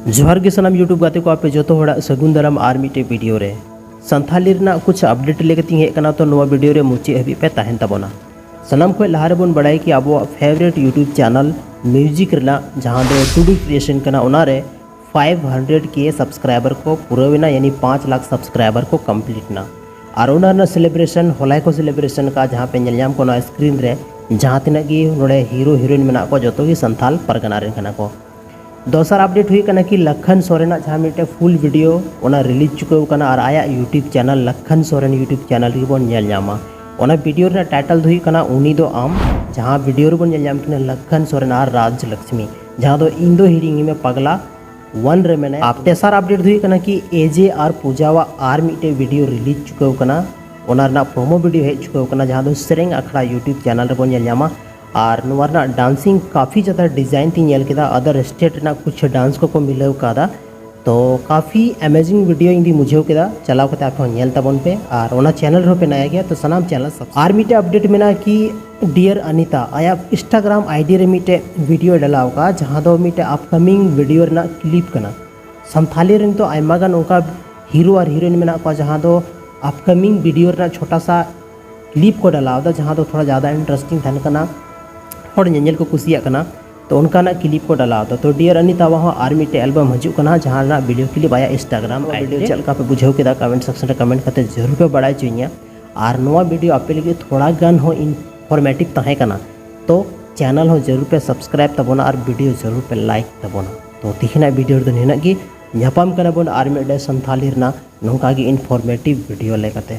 जोहार के सनाम यूट्यूब गाते को आपे जो होड़ा सगुन दाराम आर मिटे वीडियो रे संथाली रना कुछ अपडेट लेकती हेज कना तो नोवा वीडियो रे मुचे हबी पे ताहेन तबोना सनाम को लहा रे बोन बड़ाई कि अब फेवरेट यूट्यूब चैनल म्यूजिक रना जहां दो टूडू क्रिएशन कना उना रे 500K सब्सक्राइबर को पूरा यानी 5 लाख सब्सक्राइबर को कंप्लीट ना और उना सेलिब्रेशन होलाय को सेलिब्रेशन का जहां पे नेलयाम को ना स्क्रीन रे जहां तिना की नोडे हीरो हीरोइन मेना को जतो ही संथाल परगना रे कना को दोसर अपडेट हुई कना कि लखन सोरेन जहाँ मिटे फुल वीडियो ओना रिलीज चुकाव कना और आया YouTube channel Lakhan Soren YouTube channel री बोन नेल न्यामा ओना वीडियो रे टाइटल हुई कना उनी दो आम जहाँ वीडियो रे बोन नेल न्याम किना लखन सोरेन और राज लक्ष्मी जहाँ दो इन दो हिरिंग में पगला 1 रे मेने आप तेसार अपडेट हुई कना कि एजे और पूजावा और मिटे वीडियो रिलीज चुकाव कना ओना रना प्रोमो वीडियो हेज चुकाव कना जहाँ दो सेरेंग अखड़ा यूट्यूब चैनल रे बोन नेल न्यामा और नोवारना डांसिंग काफ़ी ज़्यादा डिज़ाइन थी नेल केदा अदर स्टेट ना कुछ डांस को मिलाव कादा तो काफ़ी अमेजिंग वीडियो इंदी मुझे केदा चलाव कते आप नेल तबन पे और ओना चैनल रो पे नया गया तो सनाम चैनल सब आर मिटे अपडेट में ना कि डियर अनिता आया इंस्टाग्राम आईडी रे मिटे वीडियो डलाव का जहाँ दो मिटे अपकमिंग वीडियो ना क्लिप कना संथाली रिन तो आयमा गान उनका हीरो और हीरोइन में ना जहाँ दो अपकमिंग वीडियो ना छोटा सा क्लिप को डलाव दा जहाँ दो थोड़ा ज़्यादा इंटरेस्टिंग थान कना और नेल को कुसिया कना तो उनका क्लिप को डाला तो डियर अनिता वहाँ आर मिटे एल्बम हजूक कना जहाँ वीडियो क्लिप आया इंस्टाग्राम वीडियो चलका पे बुझाव केदा कमेंट सेक्शन रे कमेंट करते जरूर पे बड़ा चाहिए और नवा वीडियो आपे लगे थोड़ा गान हो इनफॉर्मेटिव तहे कना तो चैनल हो जरूर पे सब्सक्राइब तबोना और वीडियो जरूर पे लाइक तबोना तो तीखना वीडियो दो नेना की ᱧᱟᱯᱟᱢ ᱠᱟᱱᱟ ᱵᱚᱱ ᱟᱨ ᱢᱤᱫᱴᱮᱱ ᱥᱟᱱᱛᱟᱞᱤ ᱨᱮᱱᱟᱜ ᱱᱚᱝᱠᱟ ᱜᱮ ᱤᱱफᱚᱨᱢᱮᱴᱤᱵᱷ ᱵᱷᱤᱰᱤᱭᱳ ᱞᱮᱠᱟᱛᱮ।